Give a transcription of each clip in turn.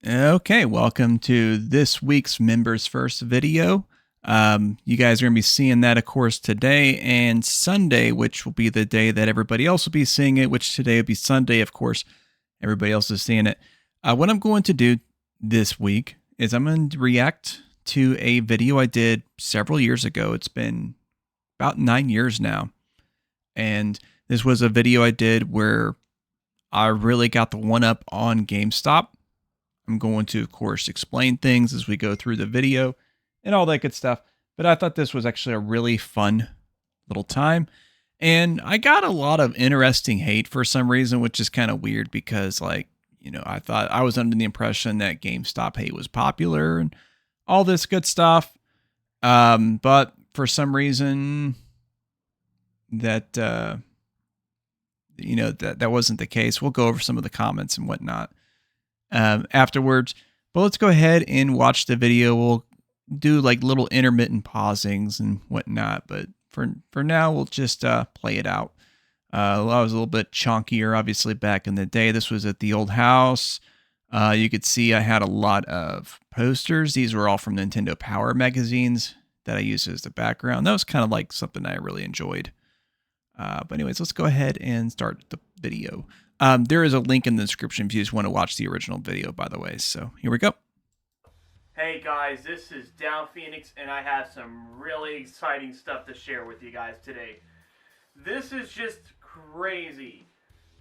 Okay, welcome to this week's Members First video. You guys are going to be seeing that, of course, today and Sunday, which will be the day that everybody else will be seeing it, which today will be Sunday, of course. Everybody else is seeing it. What I'm going to do this week is I'm going to react to a video I did several years ago. It's been about 9 years now. And this was a video I did where I really got the one up on GameStop. I'm going to, of course, explain things as we go through the video and all that good stuff. But I thought this was actually a really fun little time. And I got a lot of interesting hate for some reason, which is kind of weird because, I thought I was under the impression that GameStop hate was popular and all this good stuff. But for some reason that, that wasn't the case. We'll go over some of the comments and whatnot afterwards, but let's go ahead and watch the video. We'll do like little intermittent pausings and whatnot, but for now we'll just play it out. I was a little bit chunkier, obviously, back in the day. This was at the old house. You could see I had a lot of posters. These were all from Nintendo Power magazines that I used as the background. That was kind of like something I really enjoyed. But anyways, let's go ahead and start the video. There is a link in the description if you just want to watch the original video, by the way. So here we go. Hey guys, this is Down Phoenix, and I have some really exciting stuff to share with you guys today. This is just crazy.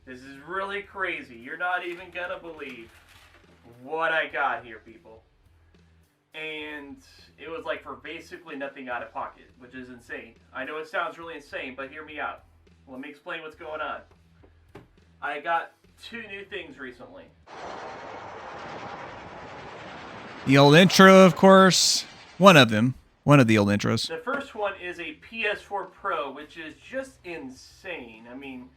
This is really crazy. You're not even gonna believe what I got here, people. And it was like for basically nothing out of pocket, which is insane. I know it sounds really insane, but hear me out. Let me explain what's going on. I got 2 new things recently. The old intro, of course. One of them. One of the old intros. The first one is a PS4 Pro, which is just insane. I mean,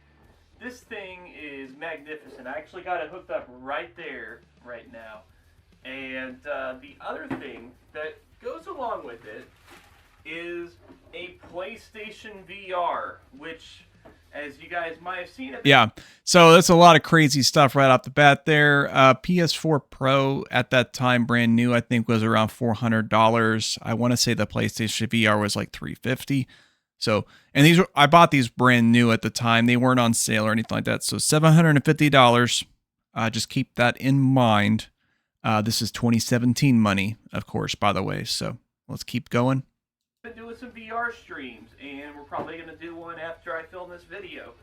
this thing is magnificent. I actually got it hooked up right there, right now. And the other thing that goes along with it is a PlayStation VR, which, as you guys might have seen it. Yeah, so that's a lot of crazy stuff right off the bat there. PS4 Pro at that time, brand new, I think was around $400. I want to say the PlayStation VR was like $350. So, and I bought these brand new at the time. They weren't on sale or anything like that. So $750. Just keep that in mind. This is 2017 money, of course, by the way. So let's keep going. Been doing some VR streams, and we're probably going to do one after I film this video.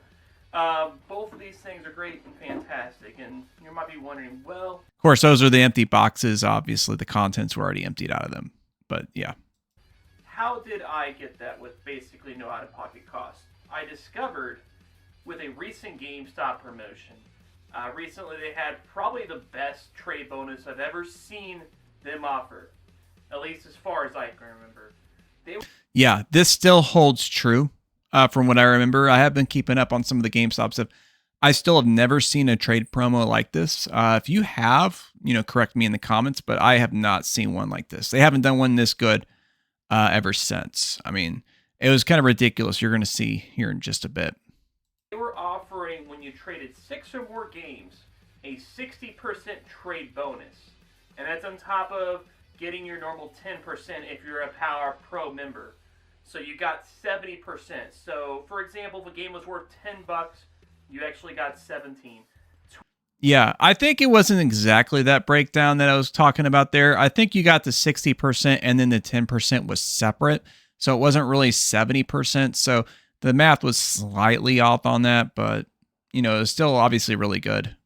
Both of these things are great and fantastic, and you might be wondering, well... Of course, those are the empty boxes. Obviously, the contents were already emptied out of them, but yeah. How did I get that with basically no out-of-pocket cost? I discovered with a recent GameStop promotion. Recently, they had probably the best trade bonus I've ever seen them offer, at least as far as I can remember. Yeah, this still holds true from what I remember. I have been keeping up on some of the GameStop stuff. I still have never seen a trade promo like this. If you have, correct me in the comments, but I have not seen one like this. They haven't done one this good ever since. I mean, it was kind of ridiculous. You're going to see here in just a bit. They were offering, when you traded 6 or more games, a 60% trade bonus. And that's on top of getting your normal 10% if you're a Power Pro member. So you got 70%. So, for example, if a game was worth $10, you actually got 17. Yeah, I think it wasn't exactly that breakdown that I was talking about there. I think you got the 60% and then the 10% was separate. So it wasn't really 70%. So the math was slightly off on that, but, it was still obviously really good.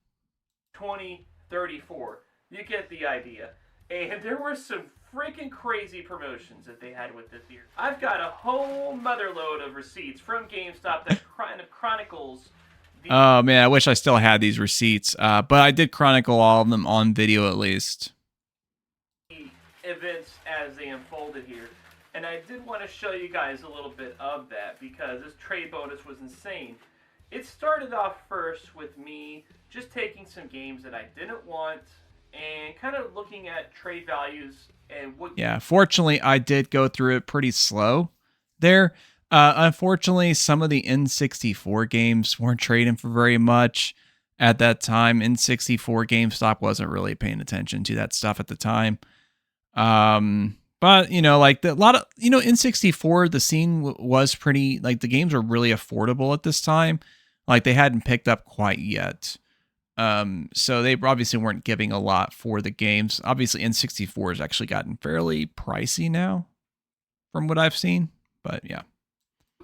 20, 34. You get the idea. And there were some freaking crazy promotions that they had with this year. I've got a whole motherload of receipts from GameStop that kind of chronicles the... Oh, man, I wish I still had these receipts. But I did chronicle all of them on video at least. Events as they unfolded here. And I did want to show you guys a little bit of that because this trade bonus was insane. It started off first with me just taking some games that I didn't want and kind of looking at trade values and what... Yeah, fortunately, I did go through it pretty slow there. Unfortunately, some of the N64 games weren't trading for very much. at that time. N64 GameStop wasn't really paying attention to that stuff at the time. But like a lot of N64, the scene was pretty, like the games were really affordable at this time. Like they hadn't picked up quite yet. So they obviously weren't giving a lot for the games. Obviously, N64 has actually gotten fairly pricey now, from what I've seen. But yeah.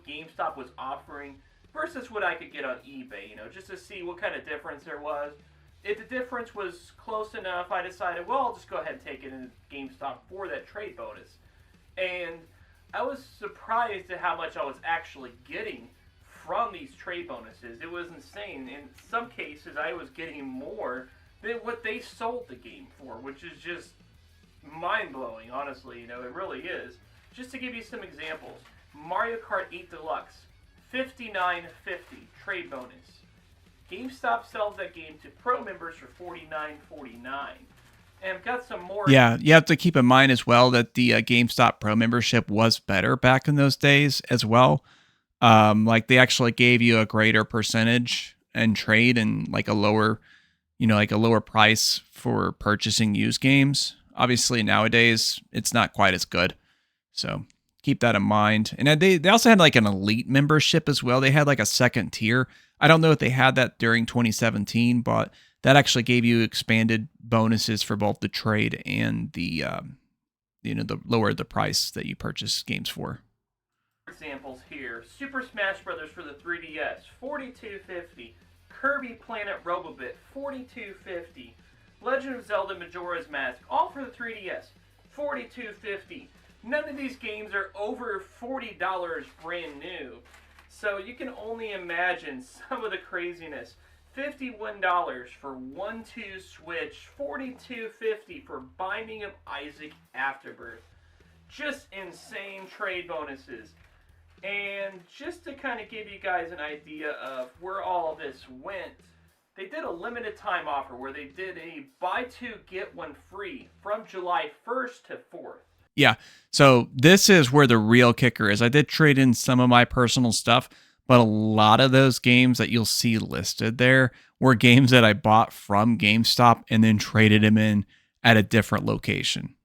GameStop was offering versus what I could get on eBay, just to see what kind of difference there was. If the difference was close enough, I decided, well, I'll just go ahead and take it in GameStop for that trade bonus. And I was surprised at how much I was actually getting from these trade bonuses. It was insane. In some cases, I was getting more than what they sold the game for, which is just mind-blowing, honestly. It really is. Just to give you some examples, Mario Kart 8 Deluxe, $59.50 trade bonus. GameStop sells that game to pro members for $49.49. And I've got some more. Yeah, you have to keep in mind as well that the GameStop Pro membership was better back in those days as well. Like they actually gave you a greater percentage and trade and like a lower, like a lower price for purchasing used games. Obviously nowadays it's not quite as good. So keep that in mind. And they also had like an elite membership as well. They had like a second tier. I don't know if they had that during 2017, but that actually gave you expanded bonuses for both the trade and the, the lower the price that you purchase games for. Examples here: Super Smash Brothers for the 3DS, $42.50. Kirby Planet Robobit, $42.50. Legend of Zelda Majora's Mask, all for the 3DS, $42.50. None of these games are over $40 brand new. So you can only imagine some of the craziness. $51 for 1-2 Switch, $42.50 for Binding of Isaac Afterbirth. Just insane trade bonuses. And just to kind of give you guys an idea of where all this went, they did a limited time offer where they did a buy two, get one free from July 1st to 4th. Yeah, so this is where the real kicker is. I did trade in some of my personal stuff, but a lot of those games that you'll see listed there were games that I bought from GameStop and then traded them in at a different location.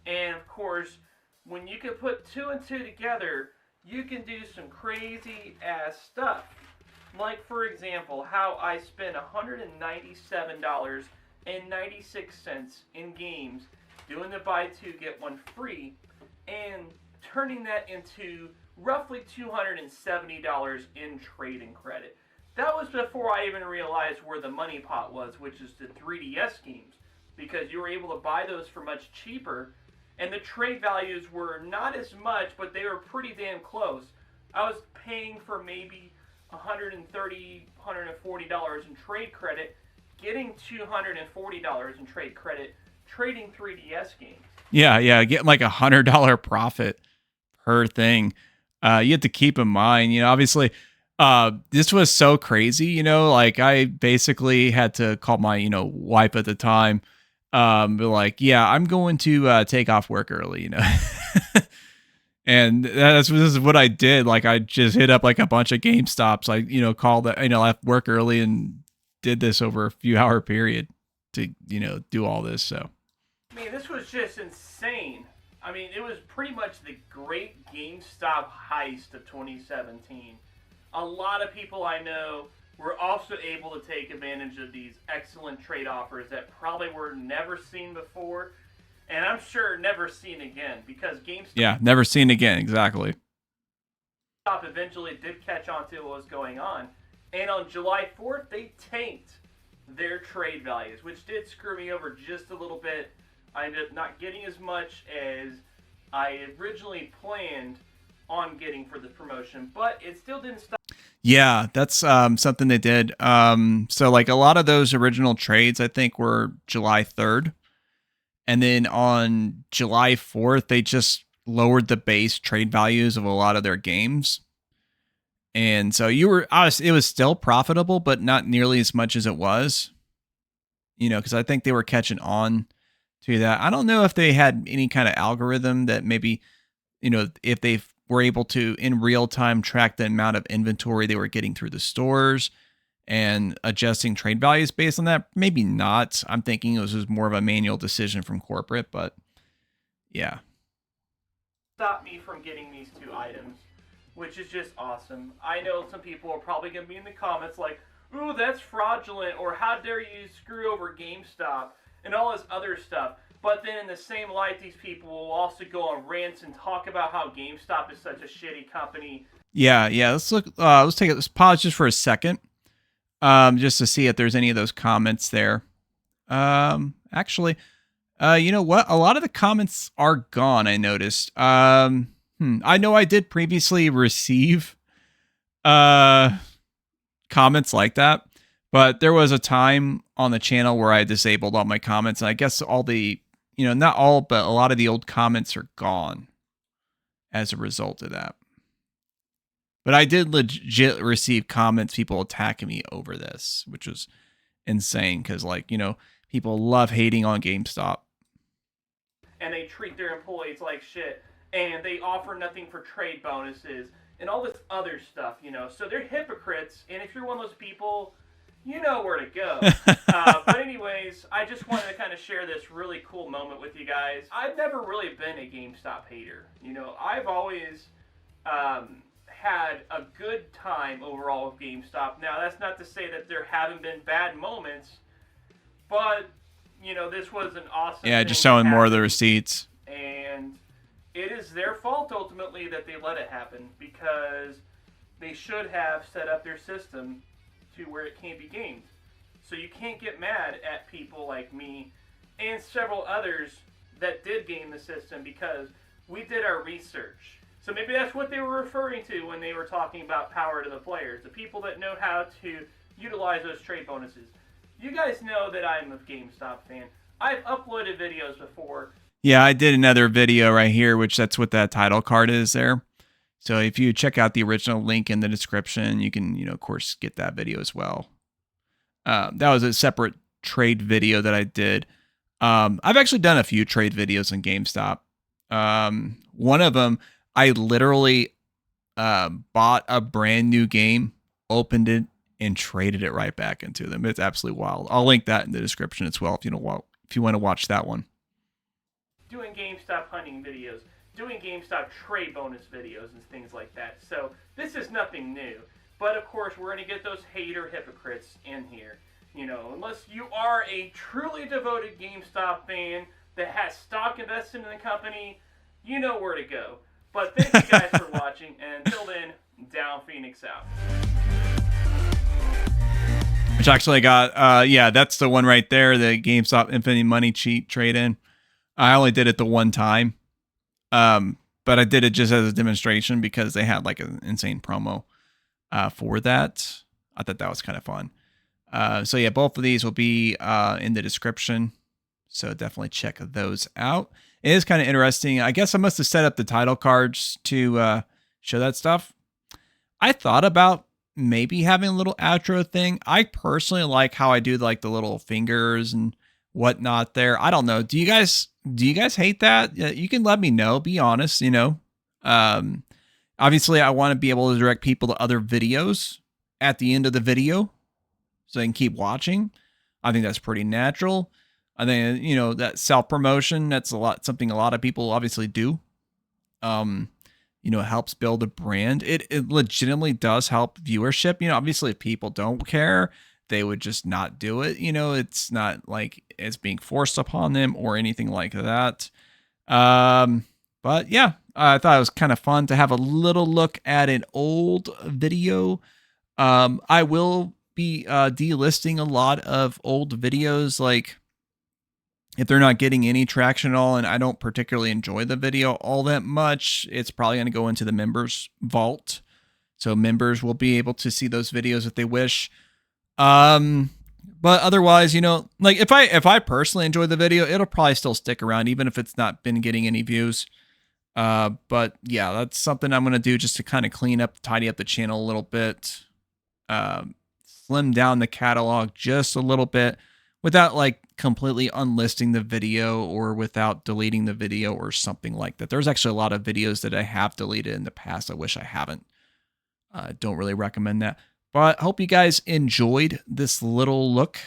And of course, when you can put two and two together, you can do some crazy ass stuff. Like, for example, how I spent $197.96 in games doing the buy two, get one free, and turning that into roughly $270 in trading credit. That was before I even realized where the money pot was, which is the 3DS games, because you were able to buy those for much cheaper, and the trade values were not as much, but they were pretty damn close. I was paying for maybe $130, $140 in trade credit, getting $240 in trade credit, trading 3DS games. Yeah, getting like $100 profit per thing. You have to keep in mind, obviously, this was so crazy, like I basically had to call my, wife at the time, be like, yeah, I'm going to take off work early, and this is what I did. Like I just hit up like a bunch of GameStops. I, called that, left work early and did this over a few hour period to, do all this. So, I mean, this was just insane. I mean, it was pretty much the Great Gamestop Heist of 2017. A lot of people I know were also able to take advantage of these excellent trade offers that probably were never seen before, and I'm sure never seen again, because GameStop... Yeah, never seen again, exactly. GameStop eventually did catch on to what was going on, and on July 4th, they tanked their trade values, which did screw me over just a little bit. I ended up not getting as much as I originally planned on getting for the promotion, but it still didn't stop. Yeah, that's something they did. So like a lot of those original trades, I think, were July 3rd. And then on July 4th, they just lowered the base trade values of a lot of their games. And so it was still profitable, but not nearly as much as it was, because I think they were catching on to that. I don't know if they had any kind of algorithm that maybe, if they were able to in real time track the amount of inventory they were getting through the stores and adjusting trade values based on that. Maybe not. I'm thinking it was just more of a manual decision from corporate, but yeah. Stop me from getting these 2 items, which is just awesome. I know some people are probably going to be in the comments like, ooh, that's fraudulent, or how dare you screw over GameStop, and all this other stuff. But then in the same light, these people will also go on rants and talk about how GameStop is such a shitty company. Yeah. Let's look. Let's pause just for a second, just to see if there's any of those comments there. Actually, you know what? A lot of the comments are gone. I noticed. I know I did previously receive comments like that, but there was a time on the channel where I disabled all my comments, and I guess all the, not all, but a lot of the old comments are gone as a result of that. But I did legit receive comments, people attacking me over this, which was insane because, people love hating on GameStop. And they treat their employees like shit, and they offer nothing for trade bonuses and all this other stuff, So they're hypocrites, and if you're one of those people, you know where to go. But anyways, I just wanted to kind of share this really cool moment with you guys. I've never really been a GameStop hater. I've always had a good time overall with GameStop. Now, that's not to say that there haven't been bad moments, but, this was an awesome Yeah, just showing more of the receipts. And it is their fault, ultimately, that they let it happen, because they should have set up their system to where it can't be gamed. So you can't get mad at people like me and several others that did game the system, because we did our research. So maybe that's what they were referring to when they were talking about power to the players, the people that know how to utilize those trade bonuses. You guys know that I'm a GameStop fan. I've uploaded videos before. Yeah, I did another video right here, which that's what that title card is there. So if you check out the original link in the description, you can, of course, get that video as well. That was a separate trade video that I did. I've actually done a few trade videos on GameStop. One of them, I literally bought a brand new game, opened it, and traded it right back into them. It's absolutely wild. I'll link that in the description as well if you want to watch that one. Doing GameStop hunting videos, doing GameStop trade bonus videos and things like that. So this is nothing new. But of course, we're going to get those hater hypocrites in here. Unless you are a truly devoted GameStop fan that has stock invested in the company, you know where to go. But thank you guys for watching, and until then, Down Phoenix out. Which actually got, yeah, that's the one right there, the GameStop Infinity Money Cheat trade-in. I only did it the one time, but I did it just as a demonstration because they had like an insane promo for that. I thought that was kind of fun. So yeah, both of these will be in the description, so definitely check those out. It is kind of interesting. I guess I must have set up the title cards to show that stuff. I thought about maybe having a little outro thing. I personally like how I do like the little fingers and whatnot there. I don't know. Do you guys hate that? You can let me know. Be honest, obviously I want to be able to direct people to other videos at the end of the video so they can keep watching. I think that's pretty natural. I think, that self-promotion, that's something a lot of people obviously do. It helps build a brand. It legitimately does help viewership. Obviously if people don't care, they would just not do it. It's not like it's being forced upon them or anything like that. But yeah, I thought it was kind of fun to have a little look at an old video. I will be delisting a lot of old videos, like if they're not getting any traction at all and I don't particularly enjoy the video all that much, it's probably going to go into the members vault. So members will be able to see those videos if they wish. But otherwise, like if I personally enjoy the video, it'll probably still stick around, even if it's not been getting any views. But yeah, that's something I'm going to do just to kind of clean up, tidy up the channel a little bit, slim down the catalog just a little bit without like completely unlisting the video or without deleting the video or something like that. There's actually a lot of videos that I have deleted in the past. I wish I haven't. Don't really recommend that. But I hope you guys enjoyed this little look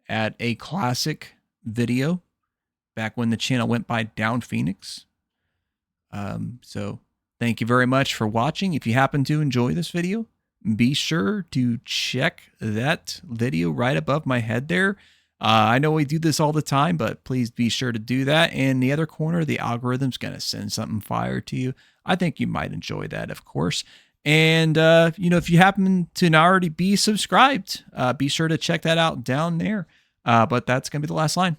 at a classic video back when the channel went by Down Phoenix. So thank you very much for watching. If you happen to enjoy this video, be sure to check that video right above my head there. I know we do this all the time, but please be sure to do that. In the other corner, the algorithm's going to send something fire to you. I think you might enjoy that, of course. And, if you happen to not already be subscribed, be sure to check that out down there. But that's going to be the last line.